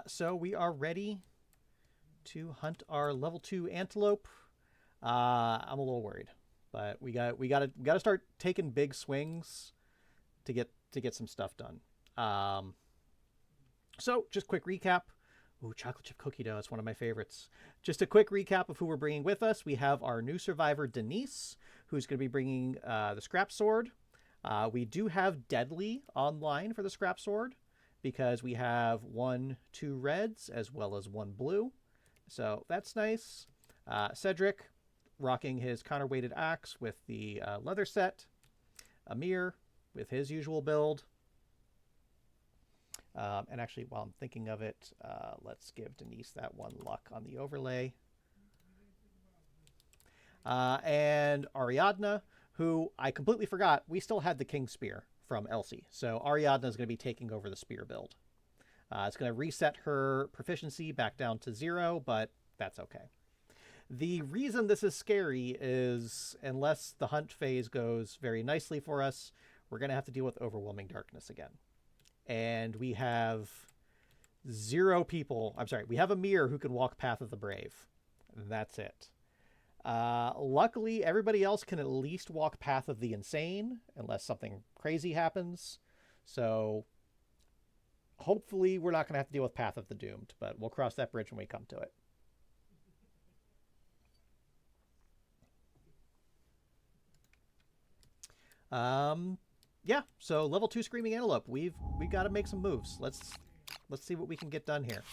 So we are ready to hunt our level 2 antelope. I'm a little worried, but we gotta start taking big swings to get some stuff done. So just quick recap. Ooh, chocolate chip cookie dough. It's one of my favorites. Just a quick recap of who we're bringing with us. We have our new survivor, Denise, who's going to be bringing the scrap sword. We do have Deadly online for the scrap sword because we have 2 reds as well as 1 blue. So that's nice. Cedric rocking his counterweighted axe with the leather set. Amir with his usual build. And actually, while I'm thinking of it, let's give Denise that 1 luck on the overlay. And Ariadna, who I completely forgot, we still had the King Spear from Elsie. So Ariadna is going to be taking over the spear build. It's going to reset her proficiency back down to 0, but that's okay. The reason this is scary is unless the hunt phase goes very nicely for us, we're going to have to deal with overwhelming darkness again. And we have 0 people. I'm sorry, we have Amir who can walk Path of the Brave. That's it. Luckily, everybody else can at least walk Path of the Insane, unless something crazy happens. So hopefully we're not going to have to deal with Path of the Doomed, but we'll cross that bridge when we come to it. Yeah, so level 2 Screaming Antelope. We've got to make some moves. Let's see what we can get done here.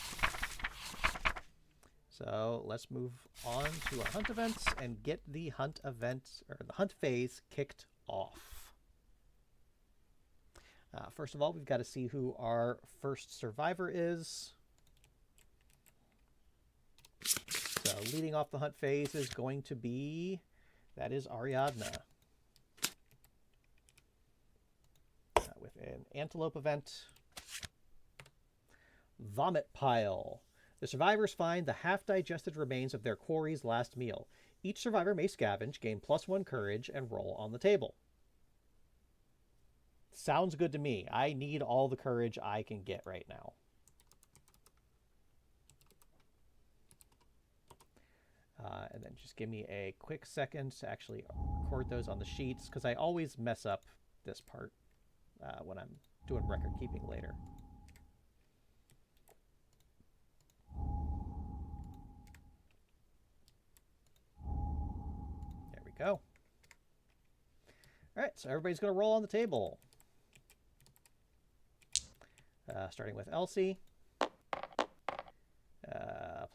So let's move on to our hunt events and get the hunt event or the hunt phase kicked off. First of all, we've got to see who our first survivor is. So leading off the hunt phase is going to be, that is Ariadna. With an antelope event. Vomit Pile. The survivors find the half-digested remains of their quarry's last meal. Each survivor may scavenge, gain +1 courage, and roll on the table. Sounds good to me. I need all the courage I can get right now. And then just give me a quick second to actually record those on the sheets, because I always mess up this part when I'm doing record keeping later. There we go. All right, so everybody's going to roll on the table. Starting with Elsie.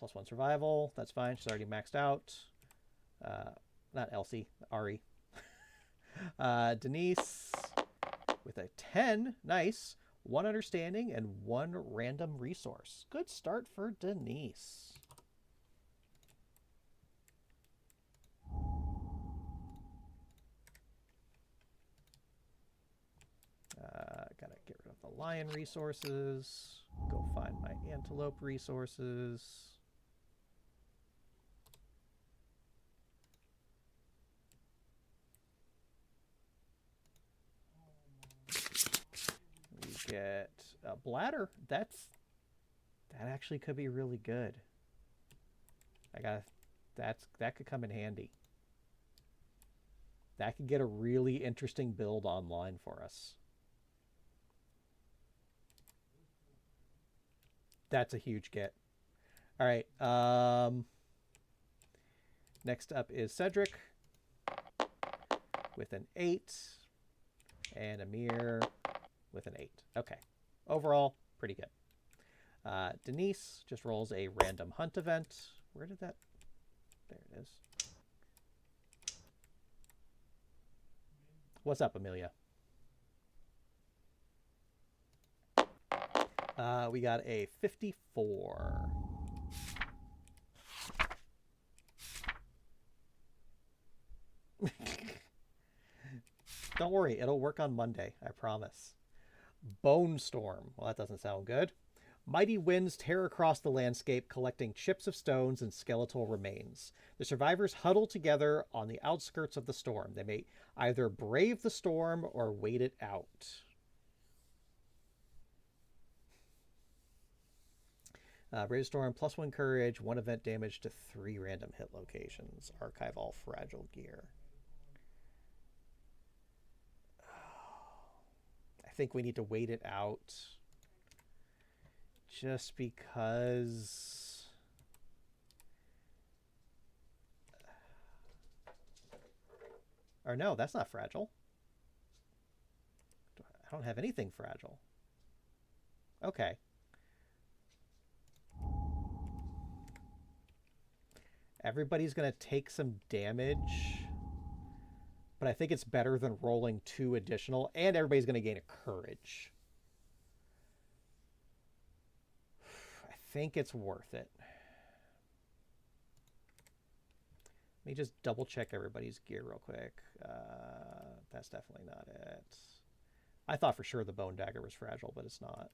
+1 survival. That's fine. She's already maxed out. Not Elsie, Ari. Denise with a 10. Nice. 1 understanding and 1 random resource. Good start for Denise. Gotta get rid of the lion resources. Go find my antelope resources. We get a bladder. That actually could be really good. That could come in handy. That could get a really interesting build online for us. That's a huge get. All right. Next up is Cedric with an 8 and Amir with an 8. Okay. Overall, pretty good. Denise just rolls a random hunt event. Where did that? There it is. What's up, Amelia? We got a 54. Don't worry, it'll work on Monday, I promise. Bone Storm. Well, that doesn't sound good. Mighty winds tear across the landscape, collecting chips of stones and skeletal remains. The survivors huddle together on the outskirts of the storm. They may either brave the storm or wait it out. Brainstorm, +1 courage, 1 event damage to 3 random hit locations. Archive all fragile gear. I think we need to wait it out. Just because... Or no, that's not fragile. I don't have anything fragile. Okay. Everybody's going to take some damage, but I think it's better than rolling 2 additional, and everybody's going to gain a courage. I think it's worth it. Let me just double check everybody's gear real quick. That's definitely not it. I thought for sure the bone dagger was fragile, but it's not.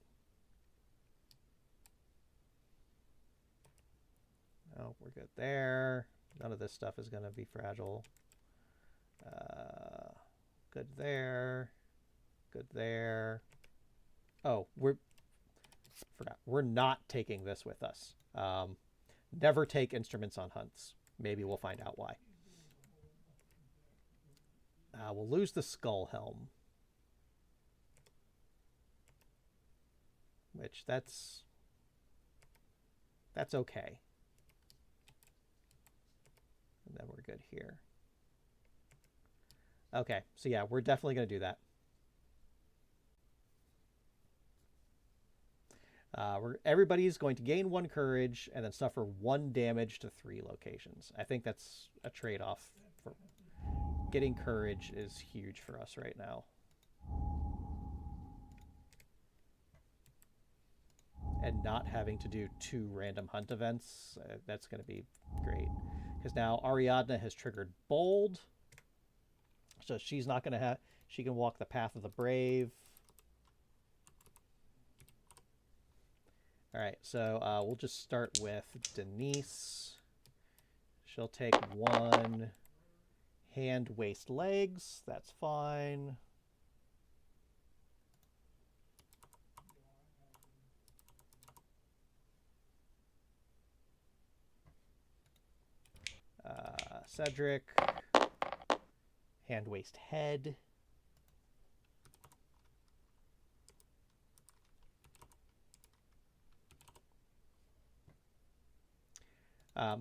Oh, we're good there. None of this stuff is going to be fragile. Good there. Good there. Oh, forgot. We're not taking this with us. Never take instruments on hunts. Maybe we'll find out why. We'll lose the skull helm. Which, that's okay. And then we're good here. Okay, so yeah, we're definitely going to do that. Everybody's going to gain 1 courage and then suffer 1 damage to 3 locations. I think that's a trade-off. For getting courage is huge for us right now. And not having to do 2 random hunt events, that's going to be great. Because now Ariadna has triggered Bold. So she's not going to have... She can walk the path of the brave. All right, so we'll just start with Denise. She'll take 1 hand, waist, legs. That's fine. Cedric, hand, waist, head.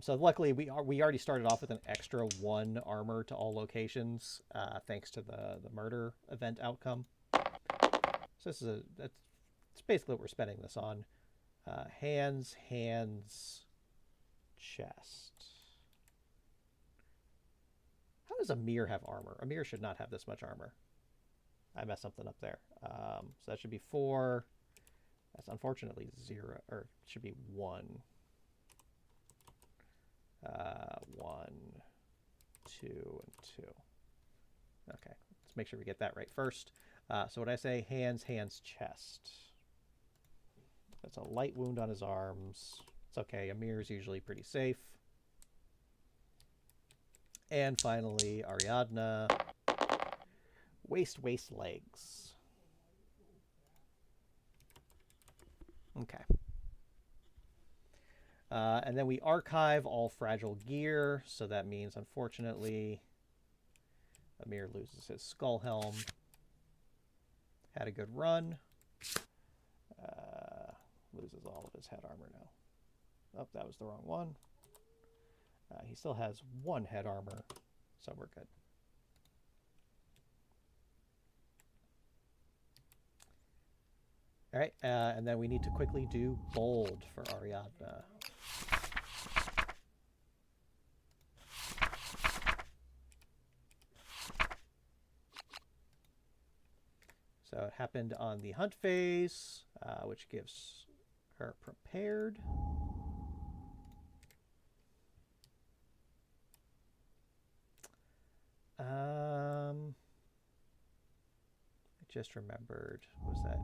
So luckily we already started off with an extra 1 armor to all locations, thanks to the murder event outcome. So that's basically what we're spending this on. Hands, chest. How does Amir have armor? Amir should not have this much armor. I messed something up there. So that should be 4. That's unfortunately 0, or it should be 1. 1, 2, and 2. Okay, let's make sure we get that right first. So what I say, hands, chest. That's a light wound on his arms. It's okay, Amir's usually pretty safe. And finally, Ariadna, waist, legs. Okay. And then we archive all fragile gear, so that means, unfortunately, Amir loses his skull helm. Had a good run. Loses all of his head armor now. Oh, that was the wrong one. He still has 1 head armor, so we're good. All right, and then we need to quickly do Bold for Ariadna. So it happened on the hunt phase, which gives her prepared. I just remembered, was that...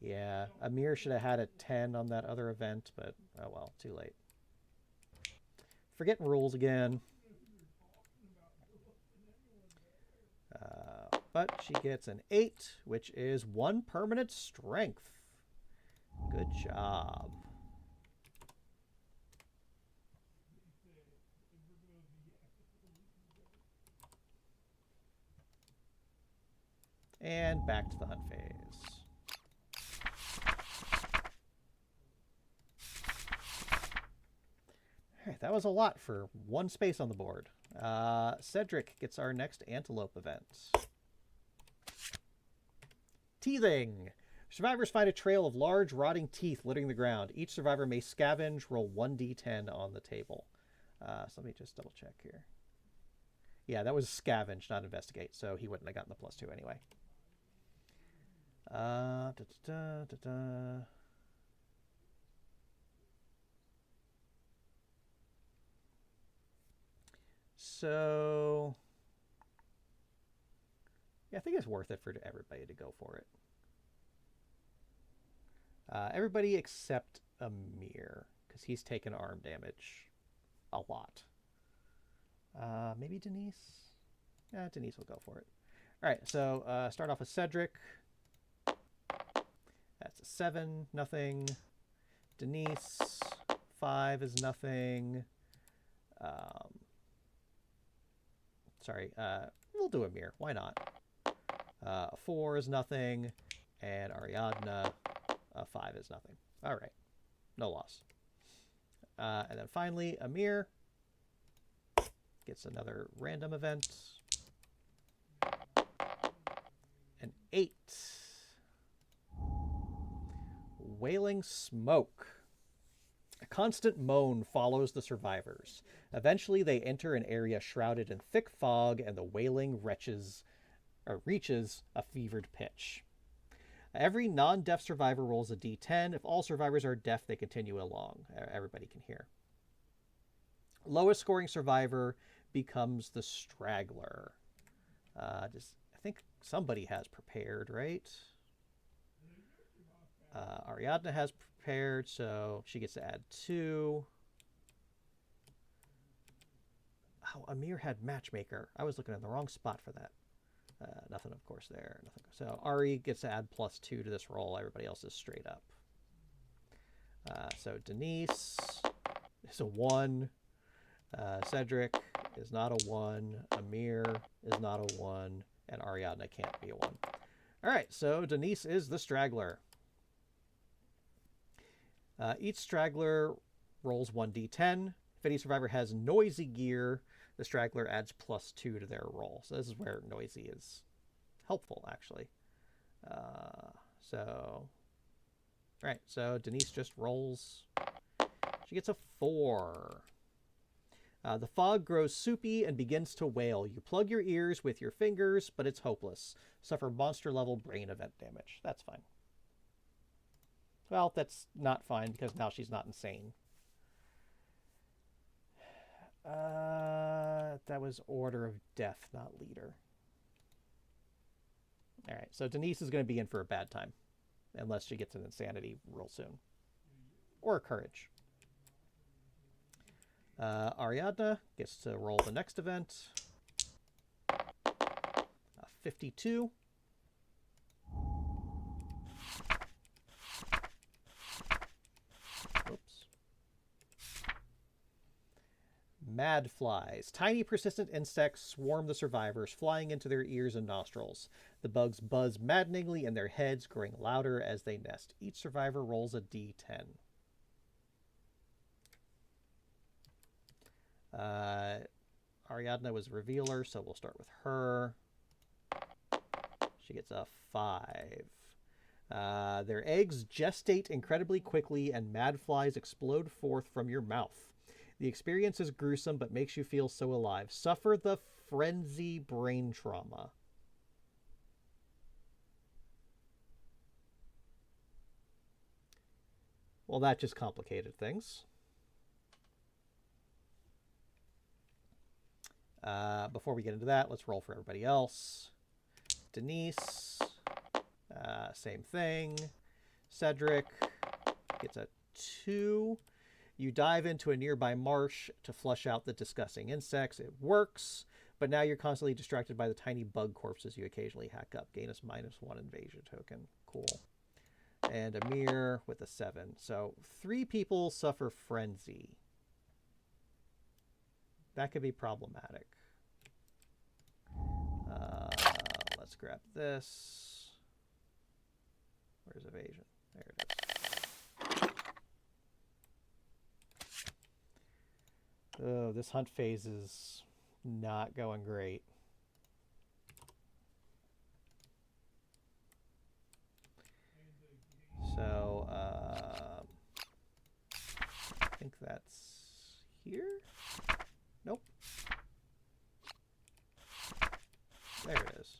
Yeah, Amir should have had a 10 on that other event, but oh well, too late. Forgetting rules again. But she gets an 8, which is 1 permanent strength. Good job. And back to the hunt phase. Alright, that was a lot for one space on the board. Cedric gets our next antelope event. Teething. Survivors find a trail of large, rotting teeth littering the ground. Each survivor may scavenge, roll 1d10 on the table. So let me just double check here. Yeah, that was scavenge, not investigate, so he wouldn't have gotten the +2 anyway. So, yeah, I think it's worth it for everybody to go for it. Everybody except Amir, because he's taken arm damage a lot. Maybe Denise? Yeah, Denise will go for it. All right, so start off with Cedric. That's a 7, nothing. Denise, 5 is nothing. We'll do Amir. Why not? 4 is nothing. And Ariadna, 5 is nothing. All right. No loss. And then finally, Amir gets another random event. An 8. Wailing smoke. A constant moan follows the survivors. Eventually, they enter an area shrouded in thick fog, and the wailing reaches a fevered pitch. Every non-deaf survivor rolls a d10. If all survivors are deaf, they continue along. Everybody can hear. Lowest scoring survivor becomes the straggler. I think somebody has prepared, right? Ariadna has prepared, so she gets to add 2. Oh, Amir had matchmaker. I was looking in the wrong spot for that. Nothing, of course, there. Nothing. So Ari gets to add +2 to this roll. Everybody else is straight up. So Denise is a 1. Cedric is not a 1. Amir is not a 1. And Ariadna can't be a 1. All right, so Denise is the straggler. Each straggler rolls 1d10. If any survivor has noisy gear, the straggler adds +2 to their roll. So this is where noisy is helpful, actually. So Denise just rolls. She gets a 4. The fog grows soupy and begins to wail. You plug your ears with your fingers, but it's hopeless. Suffer monster-level brain event damage. That's fine. Well, that's not fine because now she's not insane. That was order of death, not leader. All right, so Denise is going to be in for a bad time unless she gets an insanity real soon. Or courage. Ariadna gets to roll the next event. 52. Oops. Mad flies. Tiny persistent insects swarm the survivors, flying into their ears and nostrils. The bugs buzz maddeningly in their heads, growing louder as they nest. Each survivor rolls a d10. Ariadna was revealer, so we'll start with her. She gets a 5. Their eggs gestate incredibly quickly, and mad flies explode forth from your mouth. The experience is gruesome, but makes you feel so alive. Suffer the frenzy brain trauma. Well, that just complicated things. Before we get into that, let's roll for everybody else. Denise, same thing. Cedric gets a 2. You dive into a nearby marsh to flush out the disgusting insects. It works, but now you're constantly distracted by the tiny bug corpses you occasionally hack up. Gain us -1 invasion token. Cool. and Amir with a 7. So 3 people suffer frenzy. That could be problematic. Let's grab this. Where's evasion? There it is. Oh, this hunt phase is not going great. So, I think that's here? Nope. There it is.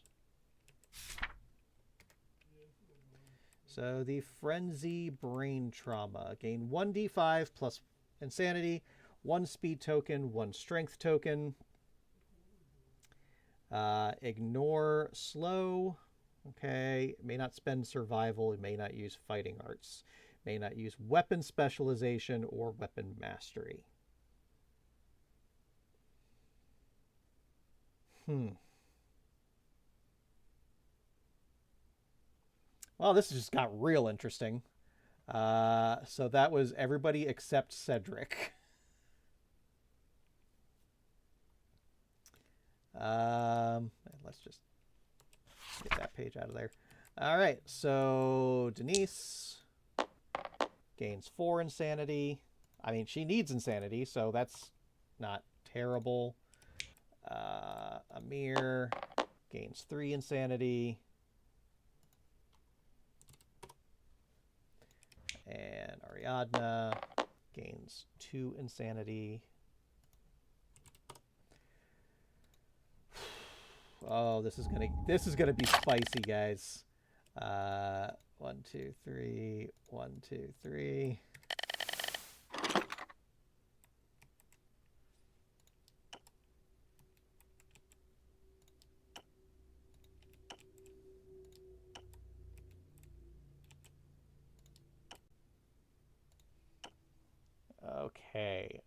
So the Frenzy Brain Trauma. Gain 1d5 plus Insanity, 1 speed token, 1 strength token. Ignore slow. Okay. May not spend survival. May not use fighting arts. May not use weapon specialization or weapon mastery. Well, this just got real interesting. So that was everybody except Cedric. Let's just get that page out of there. All right, so Denise gains 4 insanity. I mean, she needs insanity, so that's not terrible. Amir gains 3 insanity. And Ariadna gains 2 insanity. Oh, this is gonna be spicy, guys. 1, 2, 3. 1, 2, 3. Okay.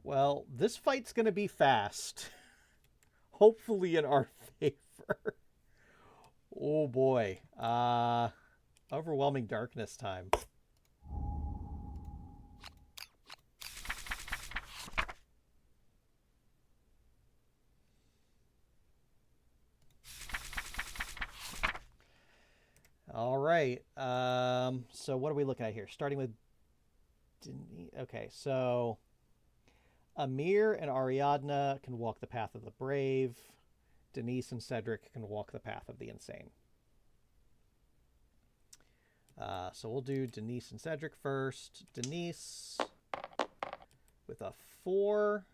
Well, this fight's going to be fast. Hopefully in our favor. Oh boy. Overwhelming darkness time. All right. So what are we looking at here? Starting with... Okay, so... Amir and Ariadna can walk the path of the brave. Denise and Cedric can walk the path of the insane. So we'll do Denise and Cedric first. Denise with a 4.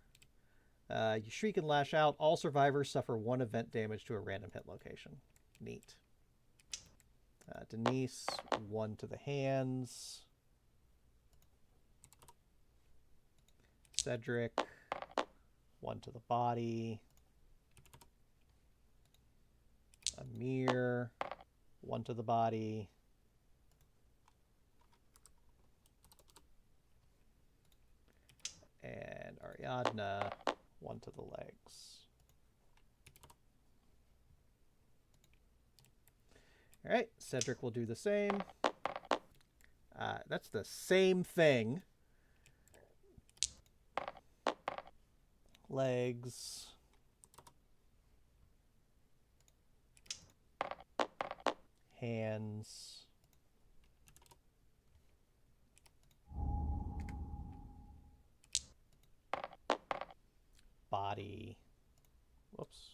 You shriek and lash out. All survivors suffer 1 event damage to a random hit location. Neat. Denise, 1 to the hands. Cedric, 1 to the body. Amir, 1 to the body. And Ariadna, 1 to the legs. All right, Cedric will do the same. That's the same thing. Legs. Hands. Body. Whoops.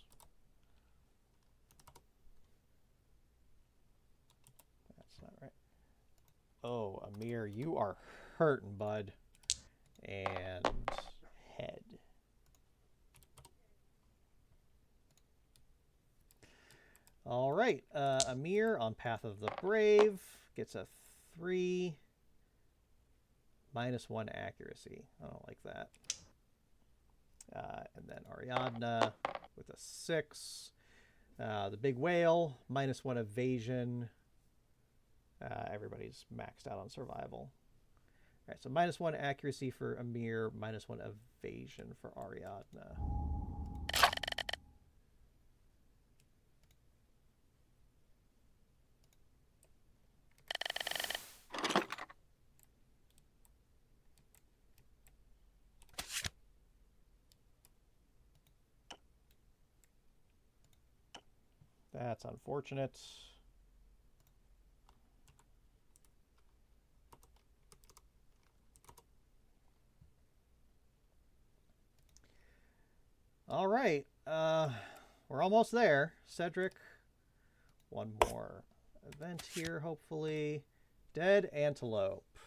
That's not right. Oh, Amir, you are hurting, bud. And head. All right, Amir on Path of the Brave gets a 3, -1 accuracy. I don't like that. And then Ariadna with a 6. The big whale, -1 evasion. Everybody's maxed out on survival. All right, so -1 accuracy for Amir, -1 evasion for Ariadna. That's unfortunate. All right. We're almost there. Cedric. One more event here, hopefully. Dead antelope.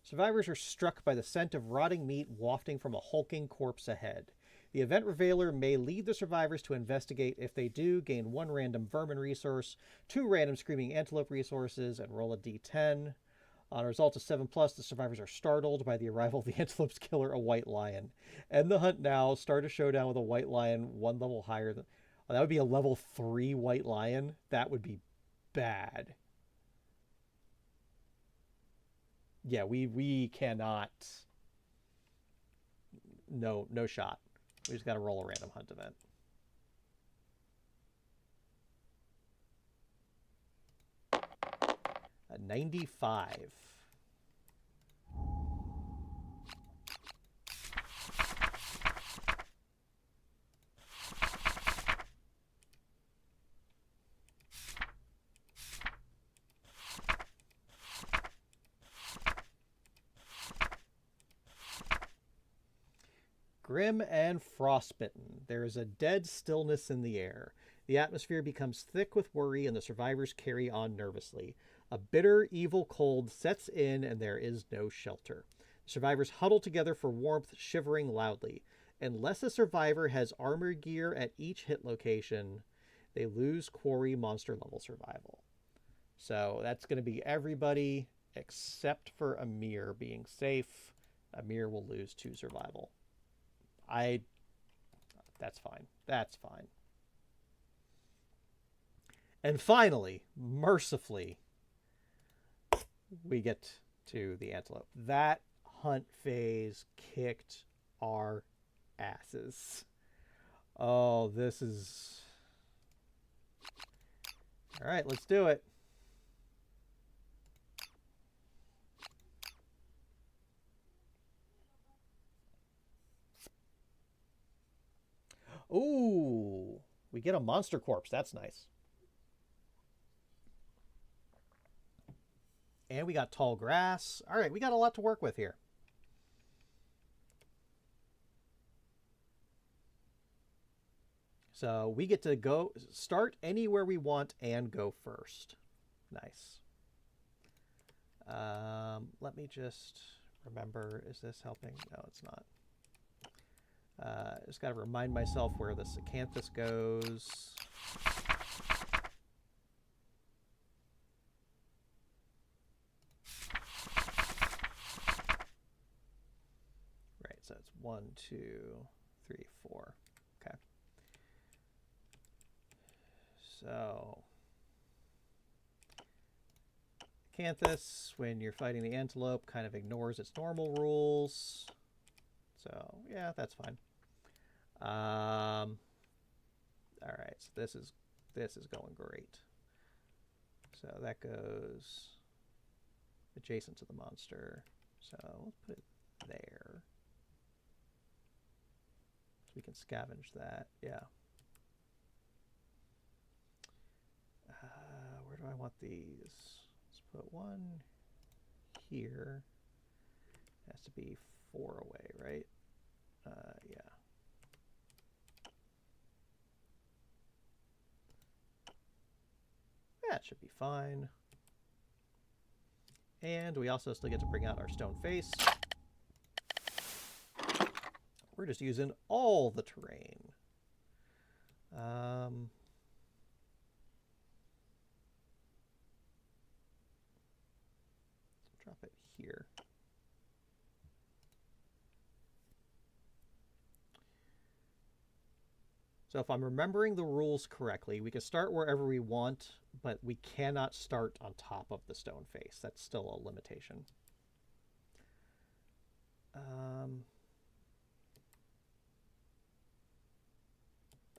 Survivors are struck by the scent of rotting meat wafting from a hulking corpse ahead. The event revealer may lead the survivors to investigate. If they do, gain 1 random vermin resource, 2 random screaming antelope resources, and roll a d10. On a result of 7+, the survivors are startled by the arrival of the antelope's killer, a white lion. End the hunt now. Start a showdown with a white lion 1 level higher than... Oh, that would be a level 3 white lion. That would be bad. Yeah, we cannot... No shot. We just got to roll a random hunt event. A 95. Grim and frostbitten. There is a dead stillness in the air. The atmosphere becomes thick with worry, and the survivors carry on nervously. A bitter, evil cold sets in, and there is no shelter. The survivors huddle together for warmth, shivering loudly. Unless a survivor has armor gear at each hit location, they lose quarry monster level survival. So that's going to be everybody except for Amir being safe. Amir will lose 2 survival. That's fine. That's fine. And finally, mercifully, we get to the antelope. That hunt phase kicked our asses. Oh, this is... All right, let's do it. Ooh, we get a monster corpse. That's nice. And we got tall grass. All right, we got a lot to work with here. So we get to go start anywhere we want and go first. Nice. Let me just remember, is this helping? No, it's not. Just got to remind myself where the Acanthus goes. Right, so it's 1, 2, 3, 4. Okay. So, Acanthus, when you're fighting the antelope, kind of ignores its normal rules. So, yeah, that's fine. All right, so this is going great. So that goes adjacent to the monster. So let's put it there. So we can scavenge that. Yeah. Where do I want these? Let's put 1 here. It has to be 4 away, right? Yeah. That should be fine. And we also still get to bring out our stone face. We're just using all the terrain. Drop it here. So if I'm remembering the rules correctly, we can start wherever we want, but we cannot start on top of the stone face. That's still a limitation.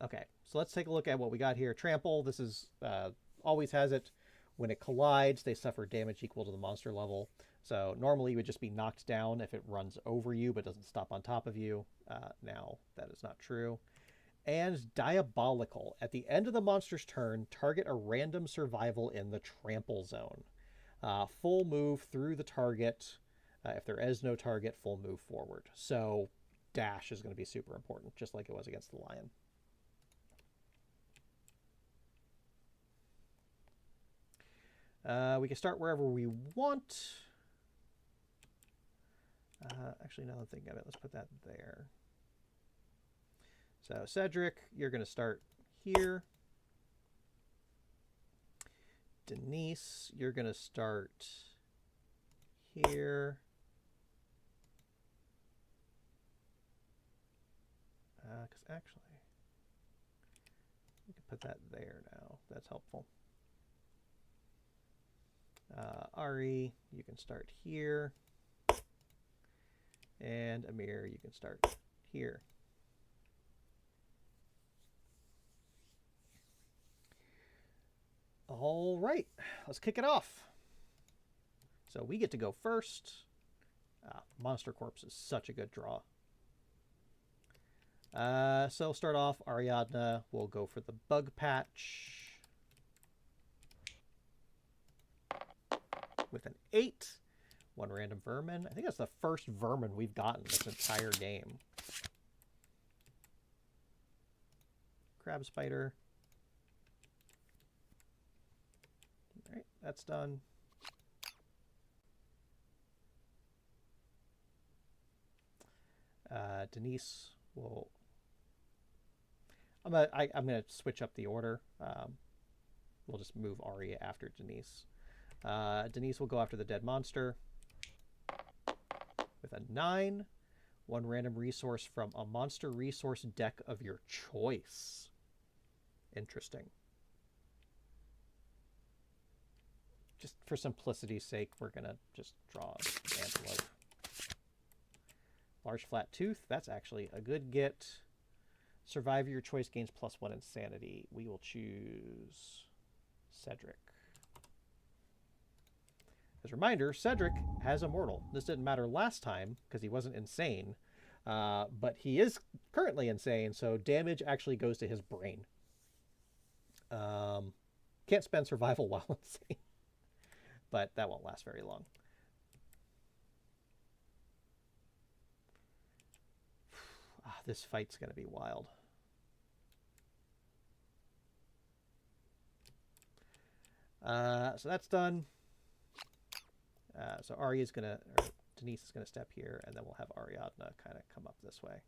Okay, so let's take a look at what we got here. Trample, this is always has it. When it collides, they suffer damage equal to the monster level. So normally you would just be knocked down if it runs over you but doesn't stop on top of you. Now that is not true. And Diabolical. At the end of the monster's turn, target a random survival in the trample zone. Full move through the target. If there is no target, full move forward. So dash is going to be super important, just like it was against the lion. We can start wherever we want. Actually, now that I'm thinking of it, let's put that there. So Cedric, you're going to start here. Denise, you're going to start here. Because actually, we can put that there now. That's helpful. Ari, you can start here. And Amir, you can start here. All right, let's kick it off. So we get to go first. Monster Corpse is such a good draw. So we'll start off. Ariadna will go for the Bug Patch. With an 8. One random vermin. I think that's the first vermin we've gotten this entire game. Crab Spider. All right, that's done. Denise will... I'm gonna switch up the order. We'll just move Aria after Denise. Denise will go after the dead monster with a 9. One random resource from a monster resource deck of your choice. Interesting. Just for simplicity's sake, we're going to just draw Antelope. Large Flat Tooth, that's actually a good get. Survivor your choice gains +1 insanity. We will choose Cedric. As a reminder, Cedric has Immortal. This didn't matter last time because he wasn't insane, but he is currently insane, so damage actually goes to his brain. Can't spend survival while insane, but that won't last very long. This fight's going to be wild. So that's done. So Arya is going to, or Denise is going to step here, and then we'll have Ariadna kind of come up this way.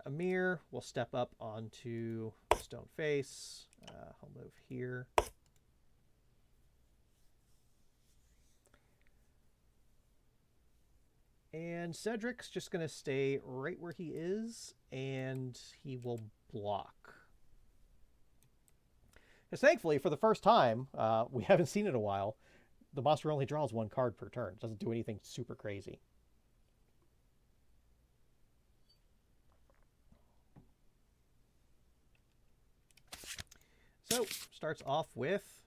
Amir will step up onto Stone Face. He'll move here. And Cedric's just going to stay right where he is, and he will block. Because thankfully, for the first time, we haven't seen it in a while, the monster only draws 1 card per turn. It doesn't do anything super crazy. So, starts off with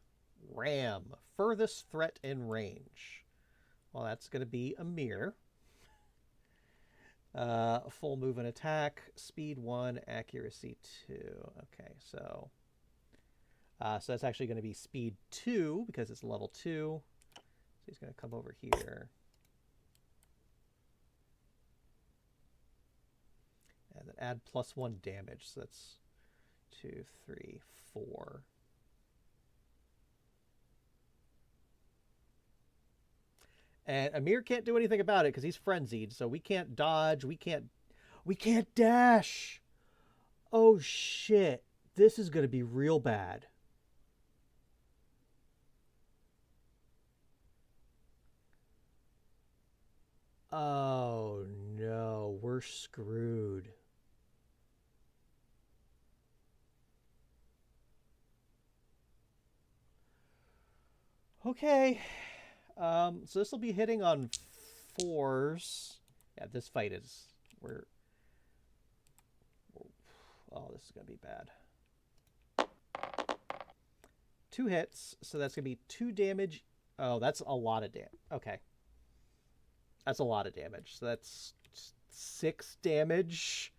Ram, furthest threat in range. Well, that's going to be Amir. Full move and attack, speed 1, accuracy 2. Okay, so that's actually going to be speed 2 because it's level 2. So he's going to come over here. And then add +1 damage. So that's 2, 3, 4. And Amir can't do anything about it because he's frenzied. So we can't dodge. We can't dash. Oh, shit. This is going to be real bad. Oh, no we're screwed. Okay. So this will be hitting on 4s. Yeah, this fight is... Oh, this is going to be bad. 2 hits, so that's going to be 2 damage. Oh, that's a lot of damage. Okay. That's a lot of damage. So that's 6 damage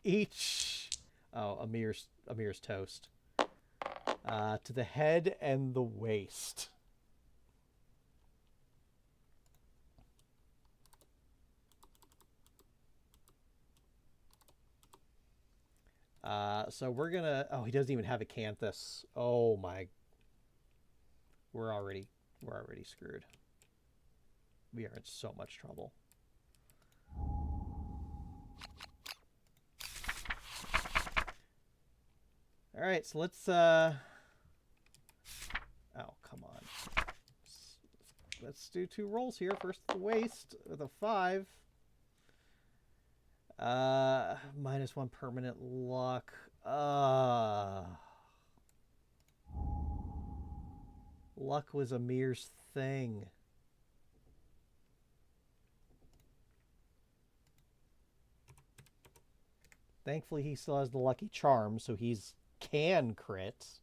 each. Oh, Amir's toast. To the head and the waist. So we're gonna... Oh, he doesn't even have Acanthus. Oh my... We're already screwed. We are in so much trouble. All right, so let's... Oh, come on. Let's do 2 rolls here. First the waist with a 5. -1 permanent luck. Luck was Amir's thing. Thankfully, he still has the lucky charm, so he's can crit.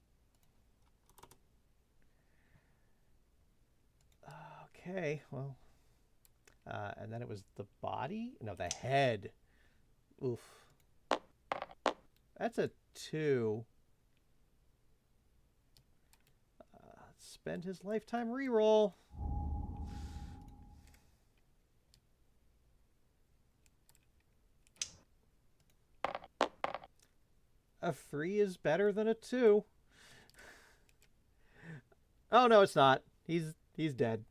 Okay, well. And then it was the body? No, the head. Oof. That's a 2. Spend his lifetime reroll. A 3 is better than a 2. Oh, no, it's not. He's dead.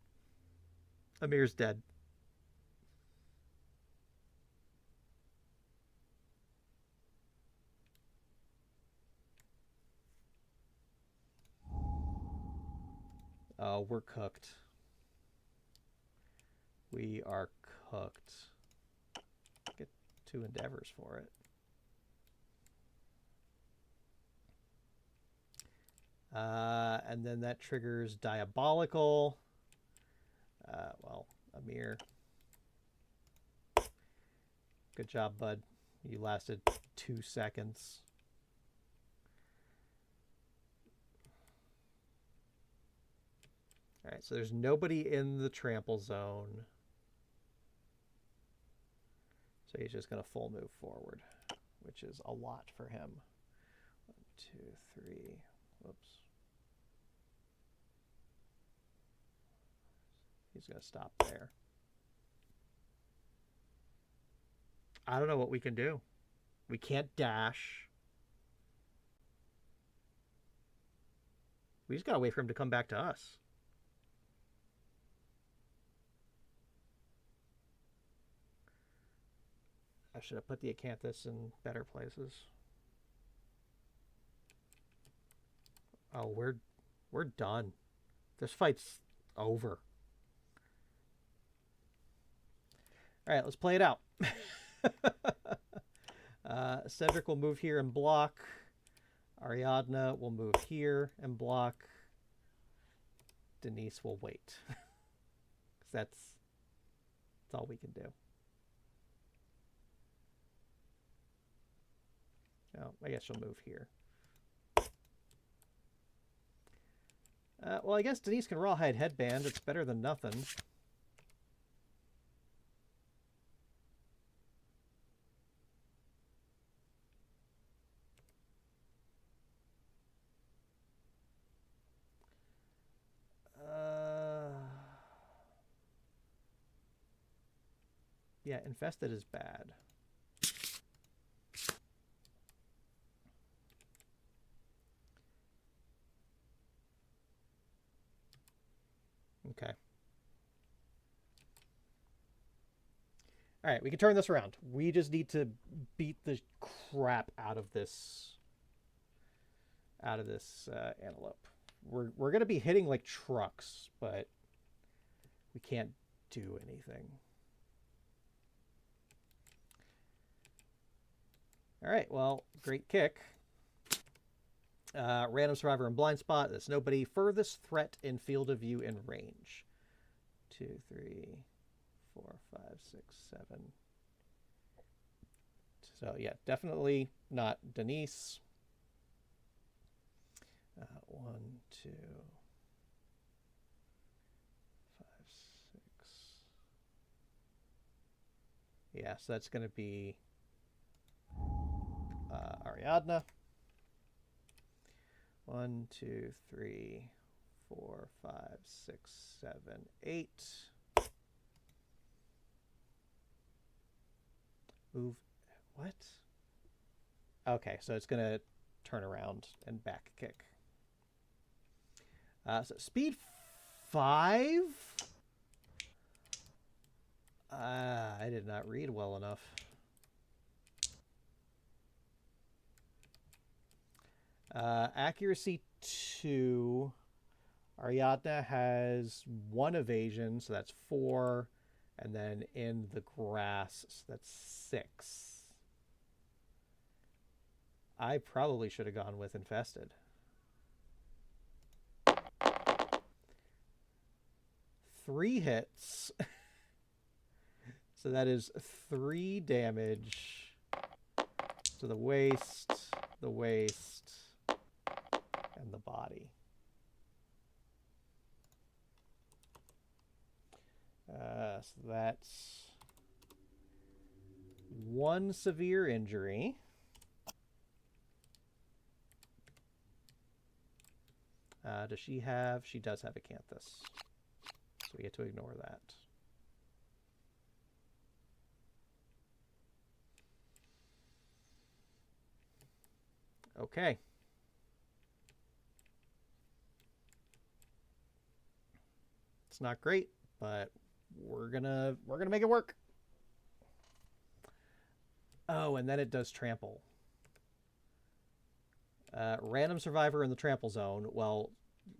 Amir's dead. Oh, we're cooked. We are cooked. Get 2 endeavors for it. And then that triggers Diabolical. Well, Amir. Good job, bud. You lasted 2 seconds. All right, so there's nobody in the trample zone. So he's just going to full move forward, which is a lot for him. 1, 2, 3. Whoops. He's going to stop there. I don't know what we can do. We can't dash. We just got to wait for him to come back to us. I should have put the Acanthus in better places. Oh, we're done. This fight's over. All right, let's play it out. Cedric will move here and block. Ariadna will move here and block. Denise will wait. That's all we can do. Oh, I guess she'll move here. Well, I guess Denise can rawhide headband. It's better than nothing. Yeah, infested is bad. Okay. All right, we can turn this around. We just need to beat the crap out of this antelope. We're going to be hitting like trucks, but we can't do anything. All right, well, great kick. Random survivor and blind spot. That's nobody. Furthest threat in field of view and range. 2, 3, 4, 5, 6, 7. So yeah, definitely not Denise. 1, 2, 5, 6. Yeah, so that's going to be Ariadna. 1, 2, 3, 4, 5, 6, 7, 8. Move. What? Okay, so it's going to turn around and back kick. So speed 5? I did not read well enough. Accuracy 2. Ariadna has 1 evasion, so that's 4. And then in the grass, so that's 6. I probably should have gone with infested. 3 hits. So that is 3 damage to the waist, and the body. So that's 1 severe injury. Does she have? She does have Acanthus. So we get to ignore that. Okay. It's not great, but we're gonna make it work. Oh, and then it does trample. Random survivor in the trample zone. Well,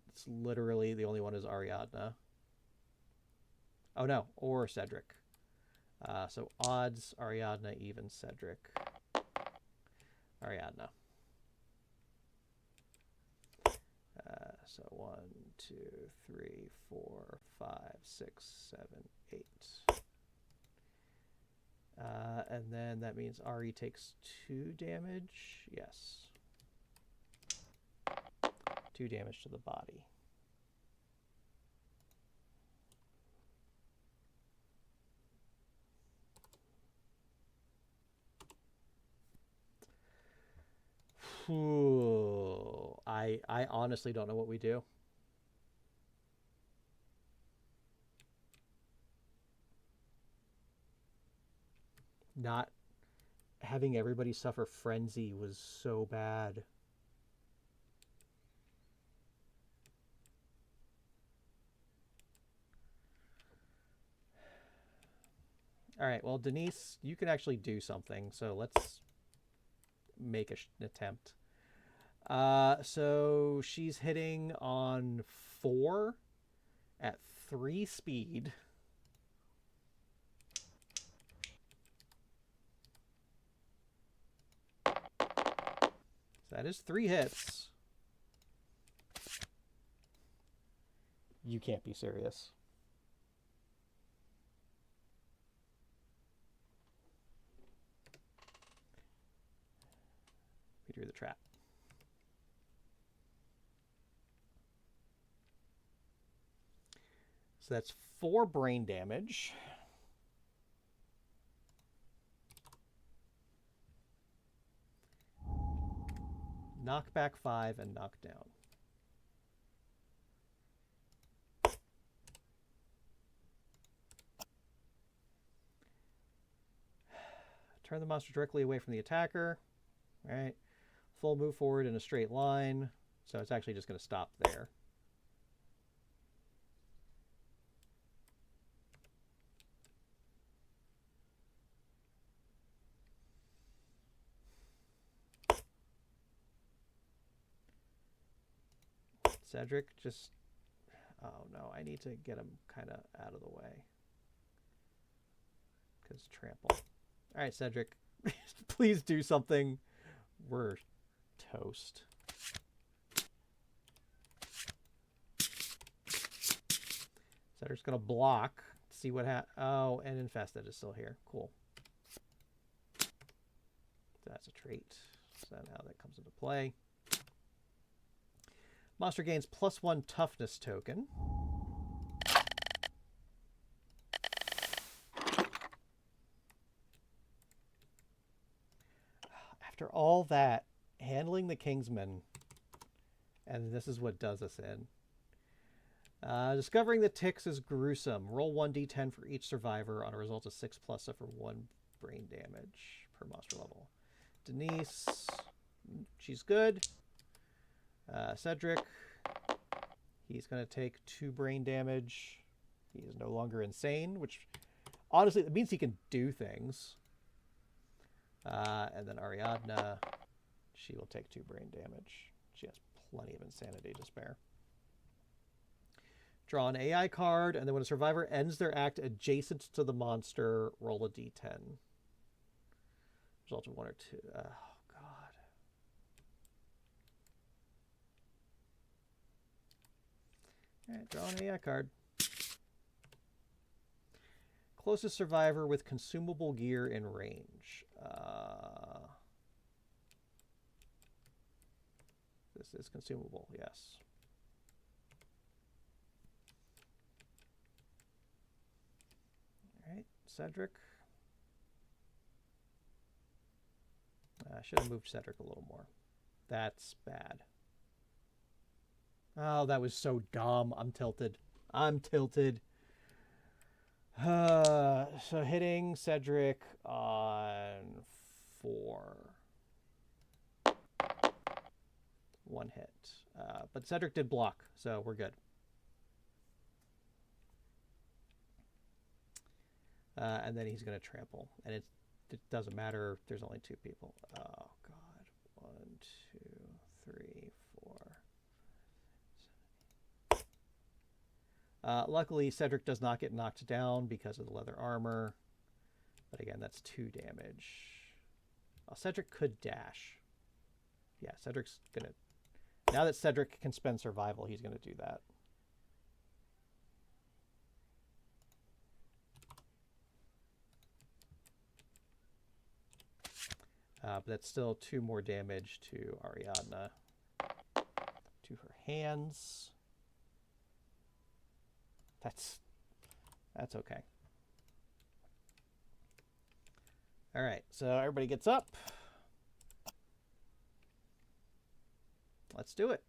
it's literally the only one is Ariadna. Oh no, or Cedric. So odds, Ariadna, even Cedric. Ariadna. So 1, 2, 3, 4, 5, 6, 7, 8. And then that means Ari takes 2 damage. Yes. 2 damage to the body. Ooh, I honestly don't know what we do. Not having everybody suffer frenzy was so bad. All right, well, Denise, you can actually do something, so let's make an attempt. So she's hitting on 4 at 3 speed. So that is 3 hits. You can't be serious. We drew the trap. So that's 4 brain damage. Knockback 5 and knockdown. Turn the monster directly away from the attacker. All right. Full move forward in a straight line. So it's actually just going to stop there. Cedric just... Oh no, I need to get him kind of out of the way. Because trample. All right, Cedric. Please do something. We're toast. Cedric's going to block. See what happens. Oh, and Infested is still here. Cool. That's a trait. So now that comes into play. Monster gains +1 toughness token. After all that, handling the Kingsman, and this is what does us in. Discovering the ticks is gruesome. Roll 1d10 for each survivor on a result of 6+, suffer 1 brain damage per monster level. Denise, she's good. Cedric, he's going to take 2 brain damage. He is no longer insane, which honestly, it means he can do things. And then Ariadna, she will take 2 brain damage. She has plenty of insanity to spare. Draw an AI card, and then when a survivor ends their act adjacent to the monster, roll a d10. Result of 1 or 2. Oh, God. All right, draw an AI card. Closest survivor with consumable gear in range. This is consumable, yes. All right, Cedric. I should have moved Cedric a little more. That's bad. Oh, that was so dumb. I'm tilted. I'm tilted. So hitting Cedric on 4. 1 hit. But Cedric did block, so we're good. And then he's going to trample. And it doesn't matter. There's only 2 people. Oh, God. 1, 2, 3, 4. Luckily, Cedric does not get knocked down because of the leather armor. But again, that's 2 damage. Oh, Cedric could dash. Yeah, Cedric's going to... Now that Cedric can spend survival, he's going to do that. But that's still 2 more damage to Ariadna. To her hands. That's okay. All right, so everybody gets up. Let's do it.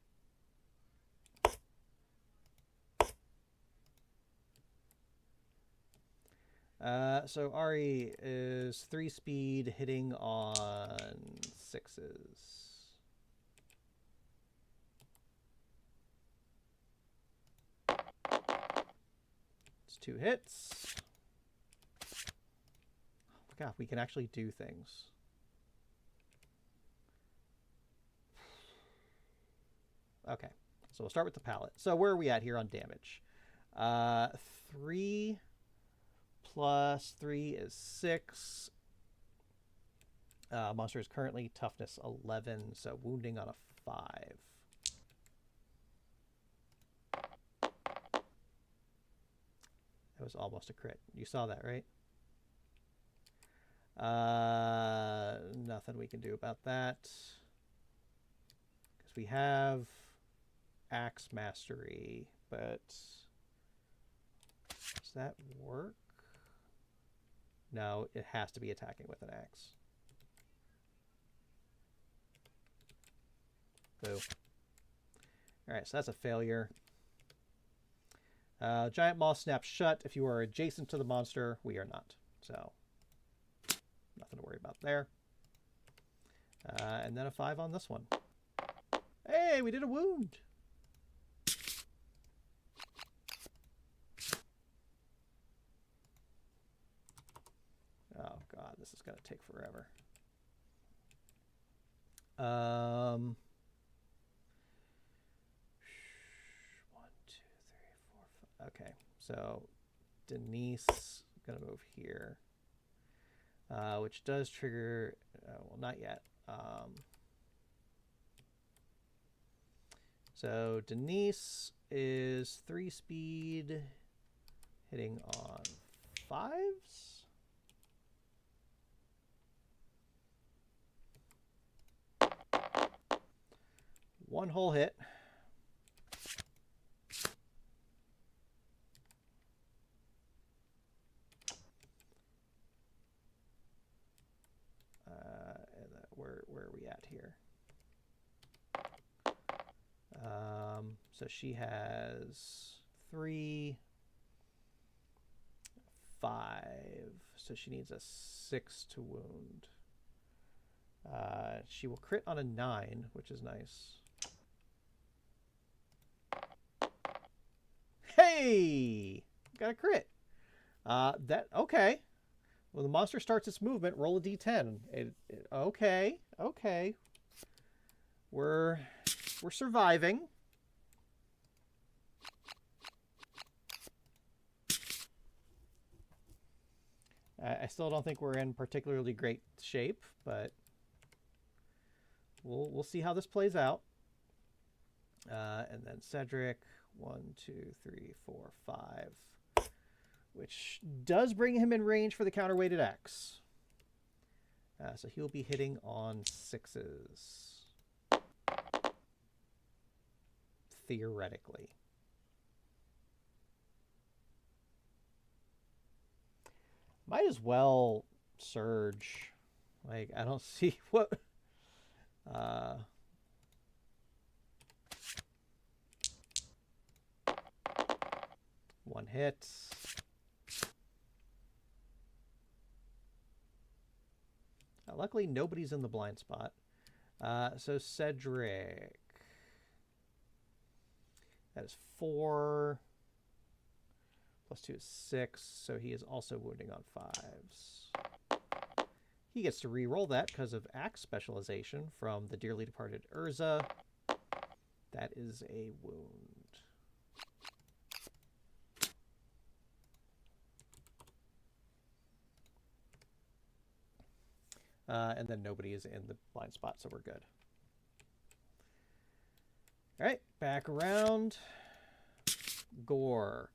So Ari is 3 speed, hitting on 6s. It's 2 hits. Oh my God, we can actually do things. Okay, so we'll start with the palette. So where are we at here on damage? 3 plus 3 is 6. Monster is currently toughness 11, so wounding on a 5. That was almost a crit. You saw that, right? Nothing we can do about that. Because we have Axe Mastery, but does that work? No, it has to be attacking with an axe. Boo. Alright, so that's a failure. Giant Maw snaps shut. If you are adjacent to the monster, we are not. So, nothing to worry about there. And then a 5 on this one. Hey, we did a wound! Oh God, this is gonna take forever. 1, 2, 3, 4, 5. Okay, so Denise gonna move here. which does trigger, well, not yet. So Denise is 3 speed, hitting on 5s. One whole hit. Where are we at here? So she has 3, 5. So she needs a 6 to wound. She will crit on a 9, which is nice. Hey! Got a crit. Okay. When the monster starts its movement, roll a d10. Okay. We're surviving. I still don't think we're in particularly great shape, but we'll see how this plays out. And then Cedric, 1, 2, 3, 4, 5, which does bring him in range for the counterweighted axe. So he'll be hitting on 6s. Theoretically. Might as well surge. Like, I don't see what... One hit. Luckily, nobody's in the blind spot. So Cedric. That is 4. Plus 2 is 6. So he is also wounding on 5s. He gets to re-roll that because of axe specialization from the dearly departed Urza. That is a wound. And then nobody is in the blind spot, so we're good. All right, back around. Gore.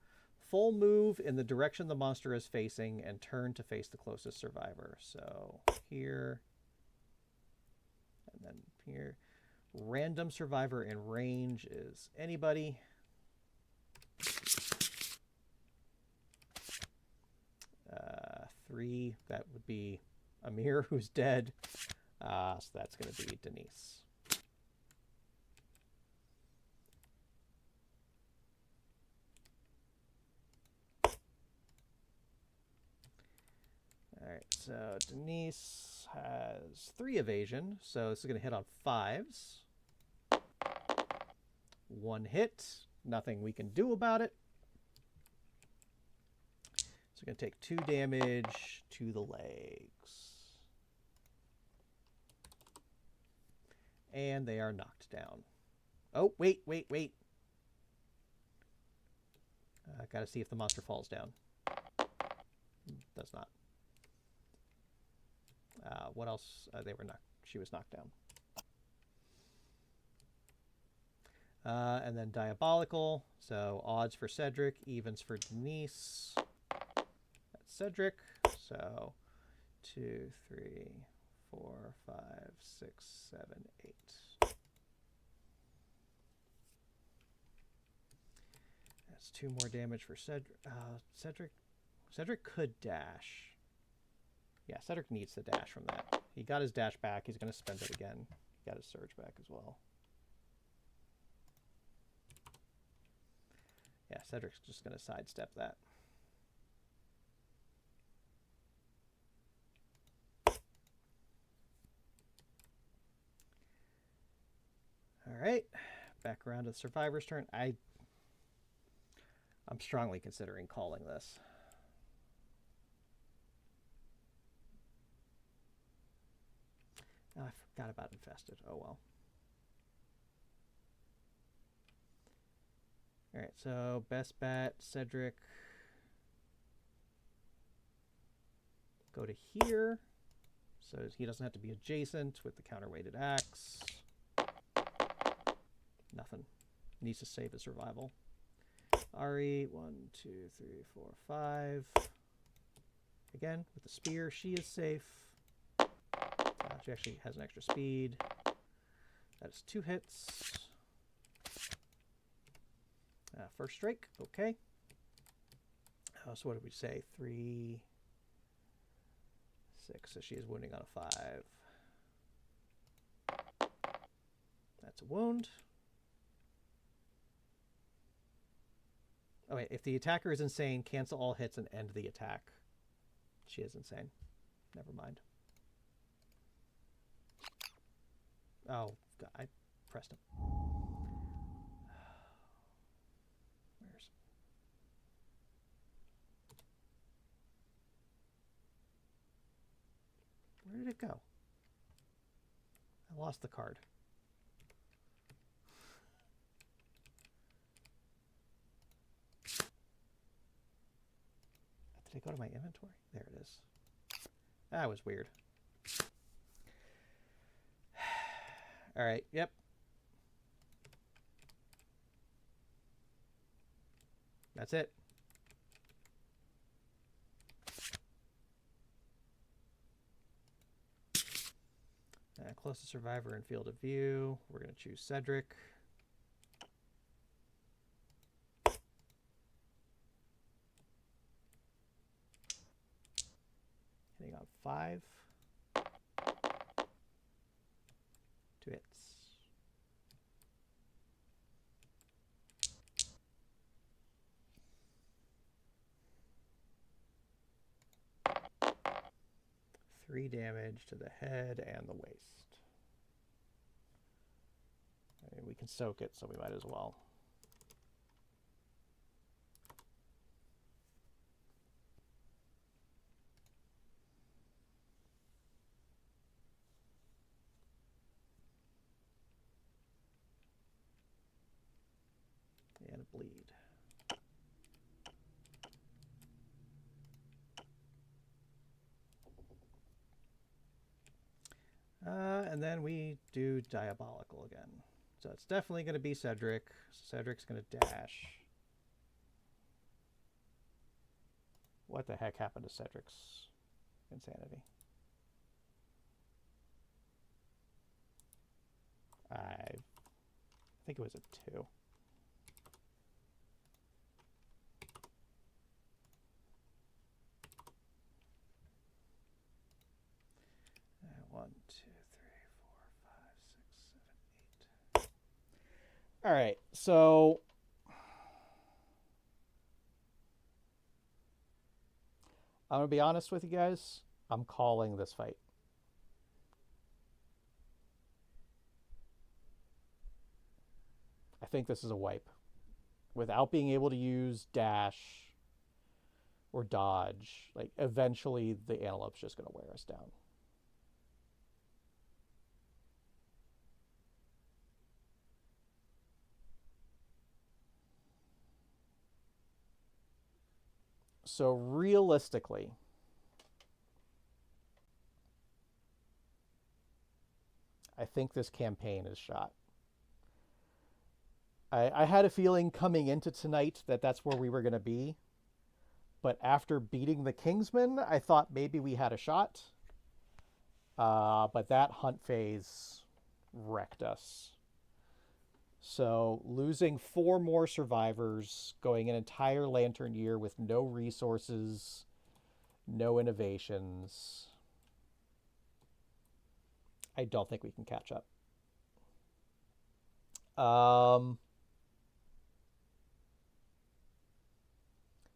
Full move in the direction the monster is facing and turn to face the closest survivor. So here, and then here. Random survivor in range is anybody. Three, that would be Amir, who's dead. So that's going to be Denise. All right, so Denise has 3 evasion, so this is going to hit on 5s. 1 hit, nothing we can do about it. So going to take 2 damage to the legs. And they are knocked down. Oh, wait. Got to see if the monster falls down. Does not. What else? She was knocked down. And then Diabolical. So odds for Cedric, evens for Denise. That's Cedric. So 2, 3, 4, 5, 6, 7, 8. That's 2 more damage for Cedric. Cedric could dash. Yeah, Cedric needs the dash from that. He got his dash back. He's going to spend it again. He got his surge back as well. Yeah, Cedric's just going to sidestep that. All right, back around to the survivor's turn. I'm strongly considering calling this. Oh, I forgot about Infested. Oh, well. All right, so best bet, Cedric. Go to here, so he doesn't have to be adjacent with the counterweighted axe. Nothing. Needs to save his survival. Ari, 1, 2, 3, 4, 5. Again, with the spear, she is safe. She actually has an extra speed. That is 2 hits. First strike, okay. So what did we say? 3, 6. So she is wounding on a 5. That's a wound. Oh wait, if the attacker is insane, cancel all hits and end the attack. She is insane. Never mind. Oh, God, I pressed him. Where did it go? I lost the card. Did it go to my inventory? There it is. That was weird. All right, yep. That's it. Closest survivor in field of view. We're going to choose Cedric. Hitting on 5. 2 hits. Three damage to the head and the waist. I mean, we can soak it, so we might as well. And a bleed. And then we do Diabolical again. So it's definitely going to be Cedric. Cedric's going to dash. What the heck happened to Cedric's insanity? I think it was a 2. One, two, three, 4, 5, 6, 7, 8. All right, so I'm gonna be honest with you guys. I'm calling this fight. I think this is a wipe. Without being able to use dash or dodge, like eventually the antelope's just gonna wear us down. So realistically, I think this campaign is shot. I had a feeling coming into tonight that that's where we were going to be. But after beating the Kingsman, I thought maybe we had a shot. But that hunt phase wrecked us. So losing 4 more survivors, going an entire Lantern year with no resources, no innovations. I don't think we can catch up.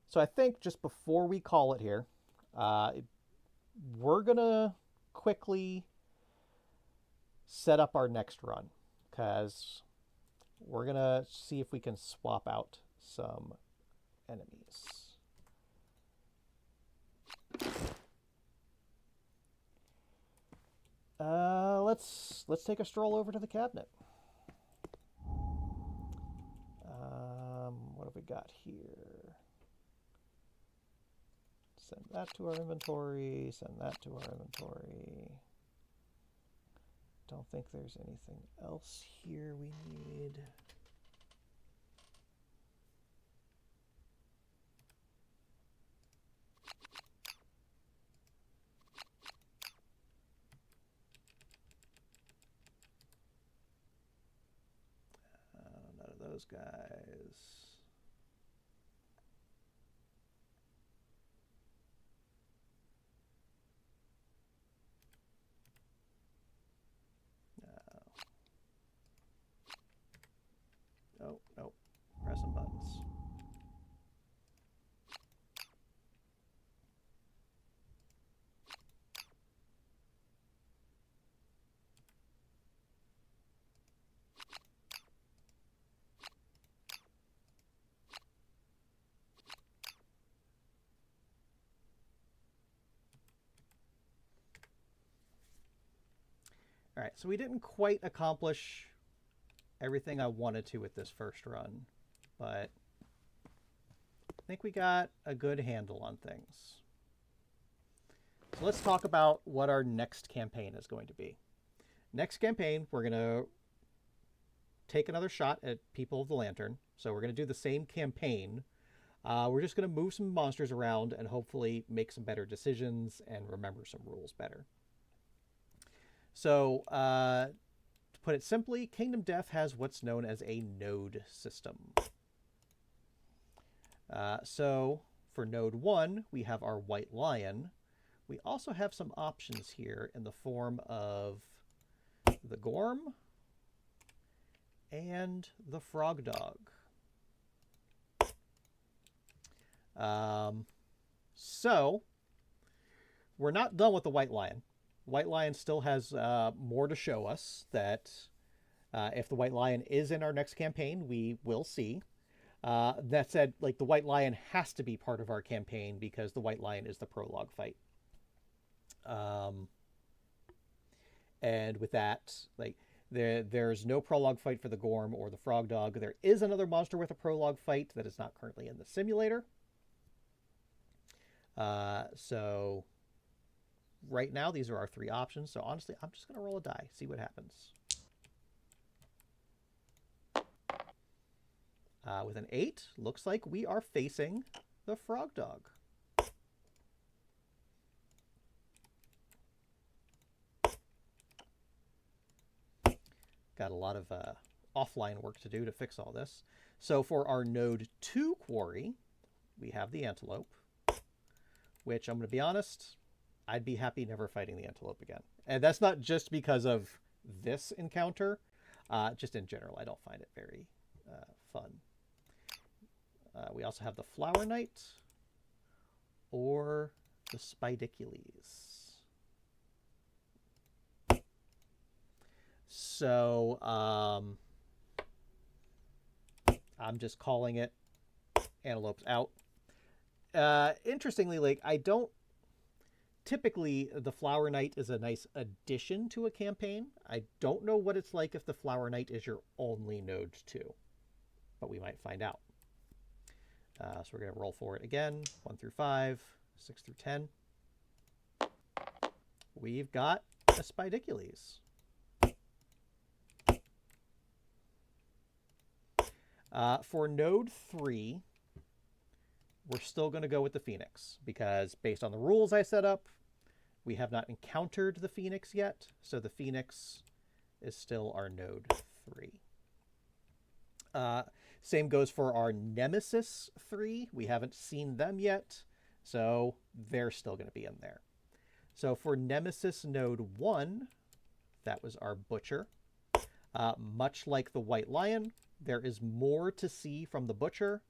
So I think just before we call it here, we're going to quickly set up our next run because we're going to see if we can swap out some enemies. Let's take a stroll over to the cabinet. What have we got here? Send that to our inventory. Send that to our inventory. Don't think there's anything else here we need. None of those guys. Oh, nope. Pressing buttons. All right, so we didn't quite accomplish everything I wanted to with this first run, but I think we got a good handle on things. So let's talk about what our next campaign is going to be. Next campaign, we're going to take another shot at People of the Lantern. So we're going to do the same campaign. We're just going to move some monsters around and hopefully make some better decisions and remember some rules better. So, to put it simply, Kingdom Death has what's known as a node system. So, for node 1, we have our White Lion. We also have some options here in the form of the Gorm and the Frog Dog. So, we're not done with the White Lion. White Lion still has more to show us that if the White Lion is in our next campaign, we will see. That said, like, the White Lion has to be part of our campaign because the White Lion is the prologue fight. And with that, like, there's no prologue fight for the Gorm or the Frog Dog. There is another monster with a prologue fight that is not currently in the simulator. So right now, these are our 3 options. So honestly, I'm just going to roll a die, see what happens. With an 8, looks like we are facing the Frog Dog. Got a lot of offline work to do to fix all this. So for our node 2 quarry, we have the Antelope, which I'm going to be honest, I'd be happy never fighting the Antelope again. And that's not just because of this encounter. Just in general, I don't find it very fun. We also have the Flower Knight or the Spidicules. So I'm just calling it Antelope's out. Interestingly, like, I don't typically, the Flower Knight is a nice addition to a campaign. I don't know what it's like if the Flower Knight is your only node 2, but we might find out. So we're going to roll for it again. 1 through 5, 6 through 10. We've got a Spidicules. For node 3, we're still going to go with the Phoenix because based on the rules I set up, we have not encountered the Phoenix yet. So the Phoenix is still our node 3. Same goes for our Nemesis 3. We haven't seen them yet, so they're still going to be in there. So for Nemesis node 1, that was our Butcher. Much like the White Lion, there is more to see from the Butcher.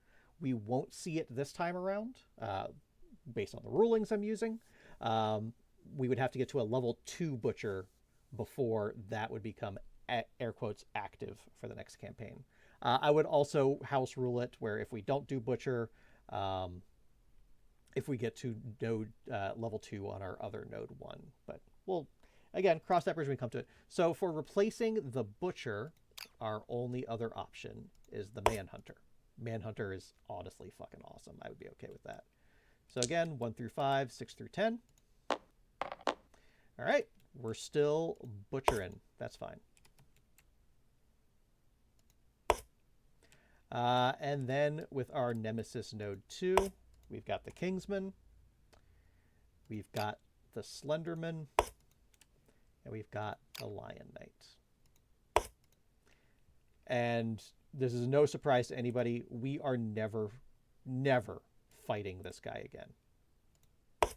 We won't see it this time around, based on the rulings I'm using. We would have to get to a level 2 Butcher before that would become, air quotes, active for the next campaign. I would also house rule it where if we don't do Butcher, if we get to node level 2 on our other node 1. But we'll, again, cross that bridge when we come to it. So for replacing the Butcher, our only other option is the Manhunter. Manhunter is honestly fucking awesome. I would be okay with that. So again, 1 through 5, 6 through 10. All right, we're still butchering. That's fine. And then with our Nemesis Node 2, we've got the Kingsman, we've got the Slenderman, and we've got the Lion Knight. And this is no surprise to anybody. We are never fighting this guy again.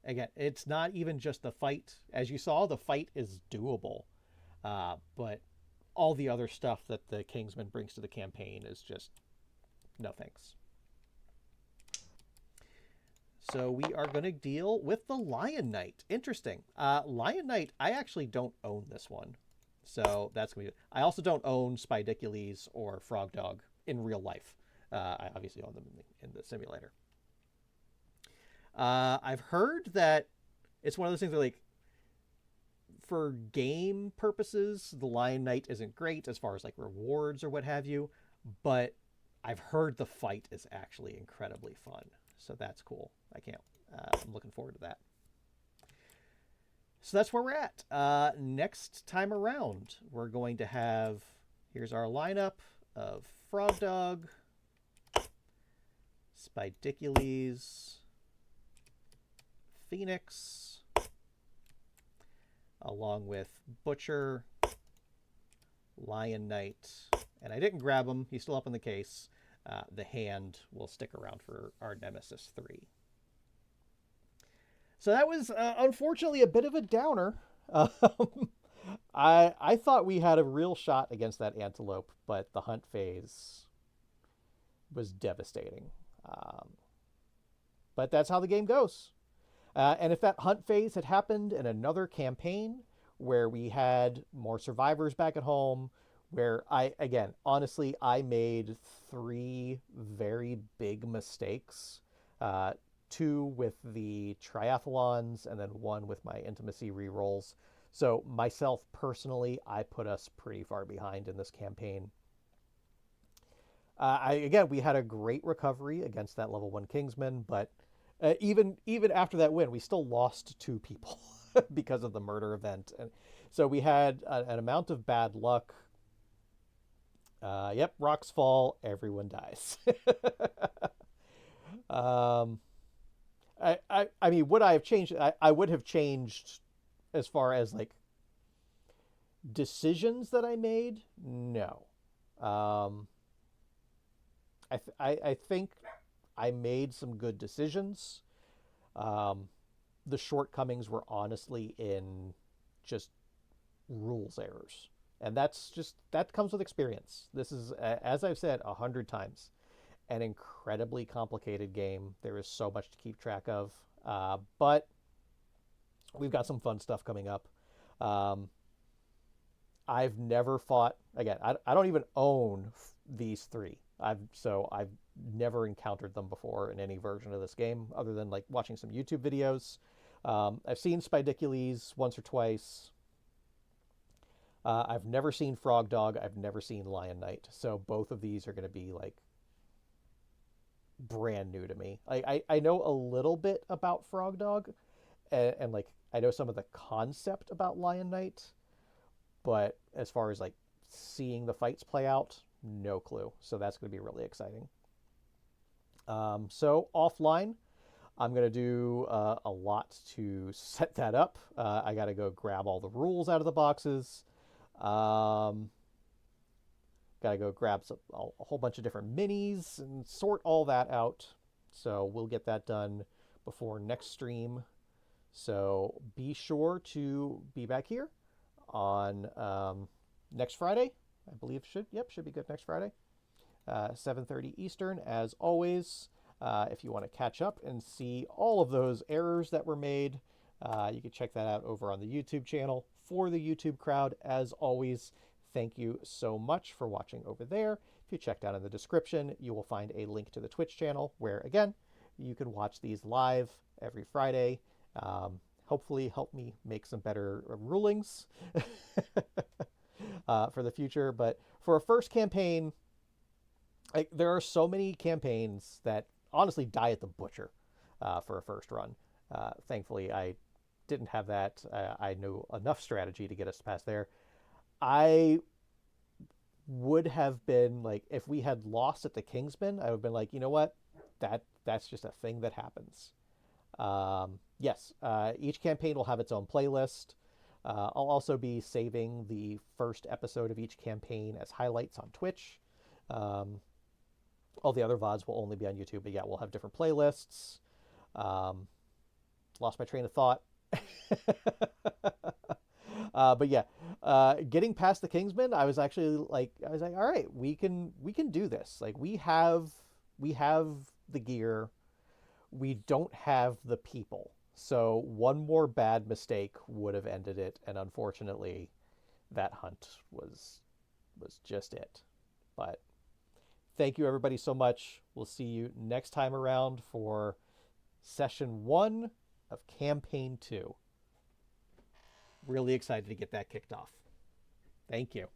Again, it's not even just the fight. As you saw, the fight is doable. But all the other stuff that the Kingsman brings to the campaign is just no thanks. So we are going to deal with the Lion Knight. Interesting. Lion Knight, I actually don't own this one. So that's going to be... I also don't own Spidicules or Frog Dog in real life. I obviously own them in the simulator. I've heard that it's one of those things that, like, for game purposes, the Lion Knight isn't great as far as like rewards or what have you, but I've heard the fight is actually incredibly fun. So that's cool. I'm looking forward to that. So that's where we're at. Next time around, we're going to have, here's our lineup of Frog Dog, Spidicules, Phoenix, along with Butcher, Lion Knight, and I didn't grab him. He's still up in the case. The Hand will stick around for our Nemesis 3. So that was, unfortunately, a bit of a downer. I thought we had a real shot against that antelope, but the hunt phase was devastating. But that's how the game goes. And if that hunt phase had happened in another campaign where we had more survivors back at home, where honestly, I made 3 very big mistakes, 2 with the triathlons and then 1 with my intimacy rerolls. So myself personally, I put us pretty far behind in this campaign. We had a great recovery against that level 1 Kingsman, but even after that win, we still lost 2 people because of the murder event. And so we had an amount of bad luck. Rocks fall, everyone dies. I mean, would I have changed? I would have changed as far as like decisions that I made. No. I think I made some good decisions. The shortcomings were honestly in just rules errors. And that comes with experience. This is, as I've said 100 times, an incredibly complicated game. There is so much to keep track of. But we've got some fun stuff coming up. I've never fought, again, I don't even own these 3. I've never encountered them before in any version of this game other than like watching some YouTube videos. I've seen Spidicules once or twice. I've never seen Frog Dog. I've never seen Lion Knight. So both of these are going to be like brand new to me. I know a little bit about Frog Dog and like I know some of the concept about Lion Knight, but as far as like seeing the fights play out, no clue. So that's going to be really exciting. So offline, I'm going to do a lot to set that up. I got to go grab all the rules out of the boxes. Got to go grab a whole bunch of different minis and sort all that out. So we'll get that done before next stream. So be sure to be back here on next Friday. I believe should be good next Friday. 7:30 Eastern, as always. If you want to catch up and see all of those errors that were made, you can check that out over on the YouTube channel. For the YouTube crowd, as always, thank you so much for watching over there. If you check down in the description, you will find a link to the Twitch channel where, again, you can watch these live every Friday. Hopefully help me make some better rulings for the future. But for a first campaign, there are so many campaigns that honestly die at the butcher. for a first run. Thankfully, I didn't have that. I knew enough strategy to get us past there. I would have been like, if we had lost at the Kingsman, I would have been like, you know what, that's just a thing that happens. Yes, each campaign will have its own playlist. I'll also be saving the first episode of each campaign as highlights on Twitch. Um, all the other VODs will only be on YouTube, but yeah, we'll have different playlists. Um, Lost my train of thought. But yeah, getting past the Kingsman, I was actually like, all right, we can do this. Like we have the gear, we don't have the people. So one more bad mistake would have ended it, and unfortunately, that hunt was just it. But thank you everybody so much. We'll see you next time around for session 1 of campaign 2. Really excited to get that kicked off. Thank you.